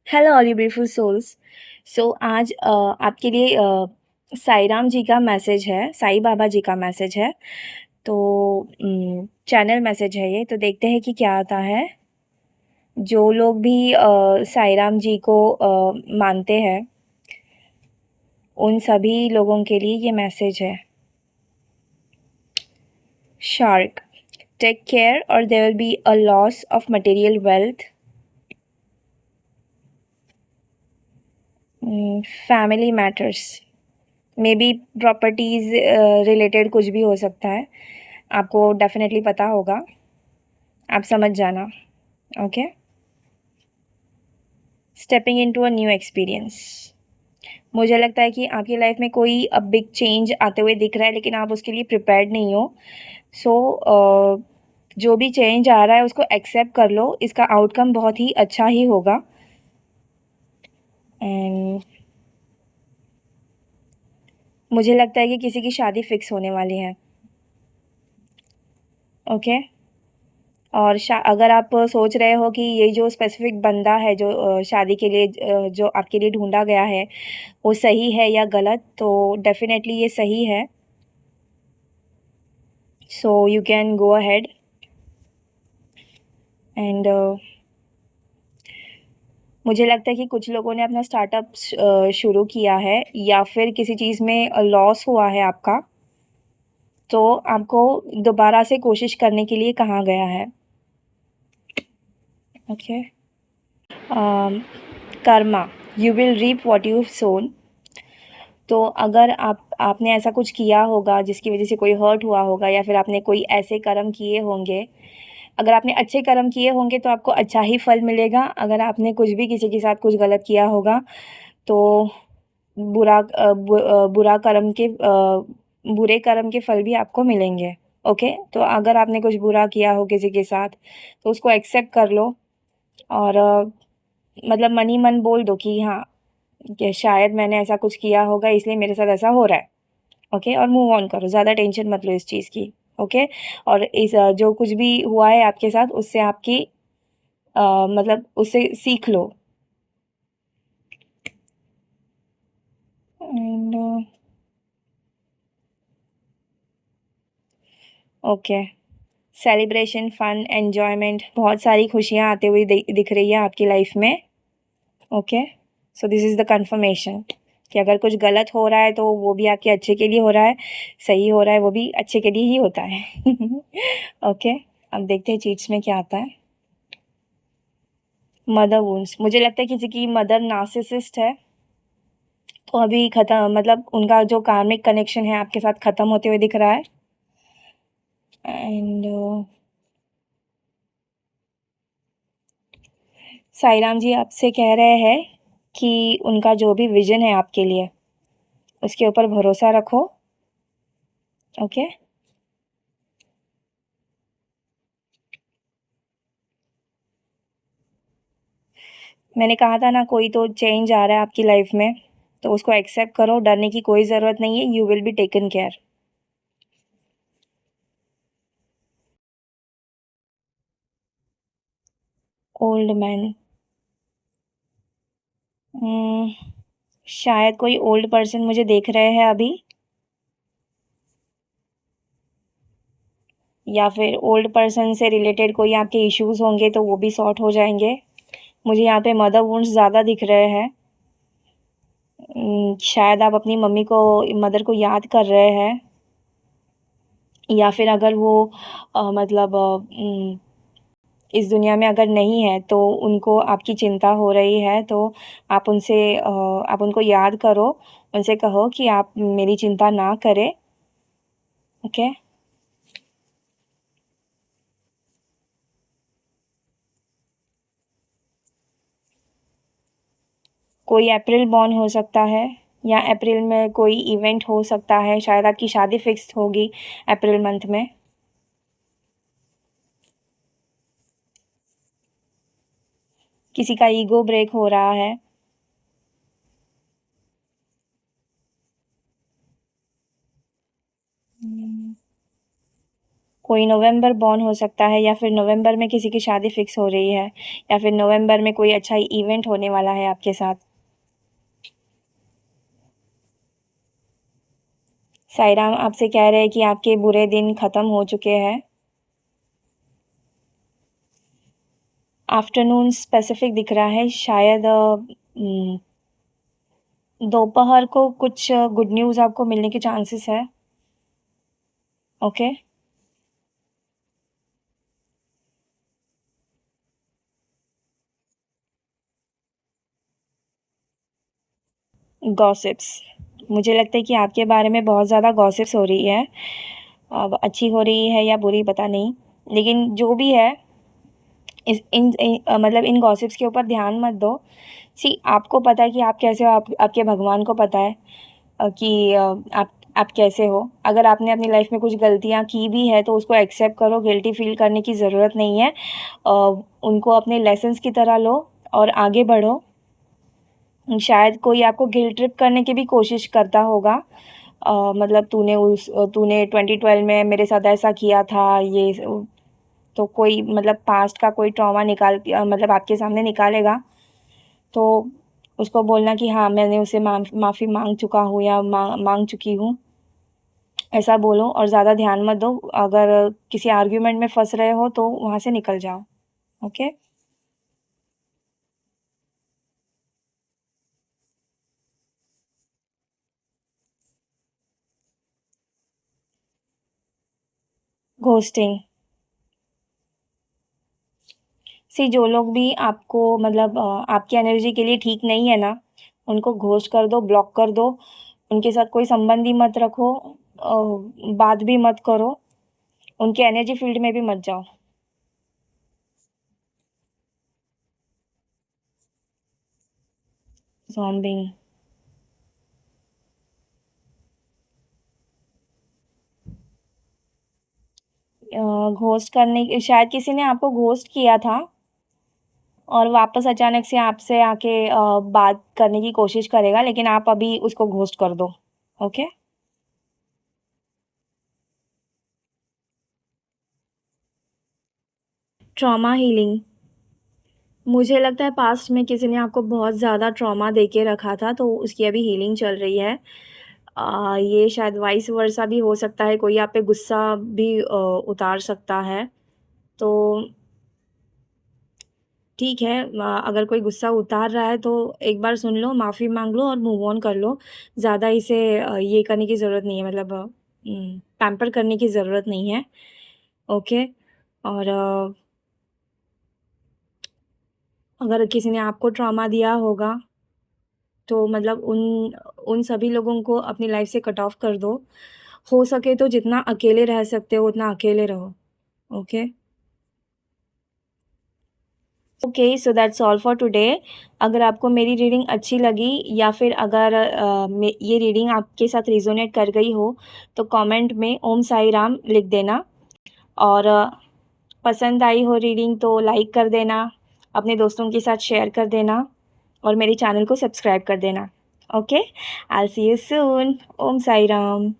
Hello all you beautiful souls. So आज आपके लिए साईं राम जी का मैसेज है, साईं बाबा जी का मैसेज है। तो चैनल मैसेज है ये, तो देखते हैं कि क्या आता है। जो लोग भी साईं राम जी को मानते हैं, उन सभी लोगों के लिए ये मैसेज है। शार्क, टेक केयर और there will be a loss of material wealth, family matters, may be properties related कुछ भी हो सकता है। आपको डेफिनेटली पता होगा, आप समझ जाना। Okay. Stepping into a new experience. मुझे लगता है कि आपकी लाइफ में कोई अब बिग चेंज आते हुए दिख रहा है, लेकिन आप उसके लिए प्रिपेयर्ड नहीं हो। सो जो भी चेंज आ रहा है उसको एक्सेप्ट कर लो, इसका आउटकम बहुत ही अच्छा ही होगा। एंड मुझे लगता है कि किसी की शादी फिक्स होने वाली है। ओके। और अगर आप सोच रहे हो कि ये जो स्पेसिफिक बंदा है जो शादी के लिए जो आपके लिए ढूंढा गया है, वो सही है या गलत, तो डेफिनेटली ये सही है। So you can go ahead and मुझे लगता है कि कुछ लोगों ने अपना स्टार्टअप शुरू किया है, या फिर किसी चीज़ में लॉस हुआ है आपका, तो आपको दोबारा से कोशिश करने के लिए कहा गया है। Okay. Karma, you will reap what you sown. तो अगर आपने ऐसा कुछ किया होगा जिसकी वजह से कोई हर्ट हुआ होगा, या फिर आपने कोई ऐसे कर्म किए होंगे, अगर आपने अच्छे कर्म किए होंगे तो आपको अच्छा ही फल मिलेगा। अगर आपने कुछ भी किसी के साथ कुछ गलत किया होगा, तो बुरा कर्म के बुरे कर्म के फल भी आपको मिलेंगे। ओके। तो अगर आपने कुछ बुरा किया हो किसी के साथ, तो उसको एक्सेप्ट कर लो। और मतलब मन ही मन बोल दो कि हाँ, कि शायद मैंने ऐसा कुछ किया होगा इसलिए मेरे साथ ऐसा हो रहा है। ओके। और मूव ऑन करो, ज़्यादा टेंशन मत लो इस चीज़ की। ओके। और इस जो कुछ भी हुआ है आपके साथ, उससे आपकी मतलब उससे सीख लो। And okay. Celebration, fun, enjoyment, बहुत सारी खुशियाँ आते हुए दिख रही है आपकी लाइफ में। Okay. So this is the confirmation कि अगर कुछ गलत हो रहा है तो वो भी आपके अच्छे के लिए हो रहा है, सही हो रहा है वो भी अच्छे के लिए ही होता है। ओके। अब देखते हैं चीट्स में क्या आता है। मदर वुंड्स, मुझे लगता है किसी की मदर नार्सिसिस्ट है, तो अभी ख़त्म, मतलब उनका जो कार्मिक कनेक्शन है आपके साथ ख़त्म होते हुए दिख रहा है। एंड साईं राम जी आपसे कह रहे हैं कि उनका जो भी विज़न है आपके लिए, उसके ऊपर भरोसा रखो। ओके। मैंने कहा था ना, कोई तो चेंज आ रहा है आपकी लाइफ में, तो उसको एक्सेप्ट करो, डरने की कोई ज़रूरत नहीं है। You will be taken care. Old man, शायद कोई ओल्ड पर्सन मुझे देख रहे हैं अभी, या फिर ओल्ड पर्सन से रिलेटेड कोई आपके इश्यूज़ होंगे तो वो भी सॉर्ट हो जाएंगे। मुझे यहाँ पे मदर वुंड्स ज़्यादा दिख रहे हैं। शायद आप अपनी मम्मी को, मदर को याद कर रहे हैं, या फिर अगर वो मतलब इस दुनिया में अगर नहीं है तो उनको आपकी चिंता हो रही है, तो आप उनसे आप उनको याद करो, उनसे कहो कि आप मेरी चिंता ना करें। ओके। कोई अप्रैल बॉर्न हो सकता है, या अप्रैल में कोई इवेंट हो सकता है, शायद आपकी शादी फिक्स होगी अप्रैल मंथ में। किसी का ईगो ब्रेक हो रहा है। कोई नवंबर बॉर्न हो सकता है, या फिर नवंबर में किसी की शादी फिक्स हो रही है, या फिर नवंबर में कोई अच्छा इवेंट होने वाला है आपके साथ। साईं राम आपसे कह रहे हैं कि आपके बुरे दिन ख़त्म हो चुके हैं। आफ्टरनून स्पेसिफिक दिख रहा है, शायद दोपहर को कुछ गुड न्यूज़ आपको मिलने के चांसेस है। ओके। गॉसिप्स, मुझे लगता है कि आपके बारे में बहुत ज़्यादा गॉसिप्स हो रही है। अब अच्छी हो रही है या बुरी पता नहीं, लेकिन जो भी है मतलब इन गॉसिप्स के ऊपर ध्यान मत दो। सी, आपको पता है कि आप कैसे हो, आपके भगवान को पता है कि आप कैसे हो। अगर आपने अपनी लाइफ में कुछ गलतियाँ की भी है तो उसको एक्सेप्ट करो, गिल्टी फील करने की ज़रूरत नहीं है। उनको अपने लेसन्स की तरह लो और आगे बढ़ो। शायद कोई आपको गिल्ट ट्रिप करने की भी कोशिश करता होगा। मतलब तूने 2012 में मेरे साथ ऐसा किया था, ये तो कोई मतलब पास्ट का कोई ट्रॉमा मतलब आपके सामने निकालेगा। तो उसको बोलना कि हाँ, मैंने उसे माफ़ी मांग चुका हूँ या मांग चुकी हूँ, ऐसा बोलो और ज़्यादा ध्यान मत दो। अगर किसी आर्ग्यूमेंट में फंस रहे हो तो वहाँ से निकल जाओ। ओके। घोस्टिंग। सी, जो लोग भी आपको मतलब आपकी एनर्जी के लिए ठीक नहीं है ना, उनको घोस्ट कर दो, ब्लॉक कर दो। उनके साथ कोई संबंध ही मत रखो, बात भी मत करो, उनके एनर्जी फील्ड में भी मत जाओ। ज़ॉम्बिंग। घोस्ट करने शायद किसी ने आपको घोस्ट किया था और वापस अचानक से आपसे आके बात करने की कोशिश करेगा, लेकिन आप अभी उसको घोस्ट कर दो। ओके। Trauma healing. मुझे लगता है पास्ट में किसी ने आपको बहुत ज़्यादा ट्रॉमा दे के रखा था, तो उसकी अभी हीलिंग चल रही है। ये शायद वाइस वर्सा भी हो सकता है, कोई आप पे गुस्सा भी उतार सकता है। तो ठीक है, अगर कोई गुस्सा उतार रहा है तो एक बार सुन लो, माफ़ी माँग लो और मूव ऑन कर लो। ज़्यादा इसे ये करने की ज़रूरत नहीं है, मतलब पैम्पर करने की ज़रूरत नहीं है। ओके। और अगर किसी ने आपको ट्रॉमा दिया होगा तो मतलब उन सभी लोगों को अपनी लाइफ़ से कट ऑफ कर दो। हो सके तो जितना अकेले रह सकते हो उतना अकेले रहो। Okay. Okay, so that's all for today. अगर आपको मेरी रीडिंग अच्छी लगी या फिर अगर ये रीडिंग आपके साथ रिजोनेट कर गई हो तो कमेंट में ओम साई राम लिख देना। और पसंद आई हो रीडिंग तो लाइक कर देना, अपने दोस्तों के साथ शेयर कर देना और मेरे चैनल को सब्सक्राइब कर देना। Okay, I will see you soon. Om Sai Ram.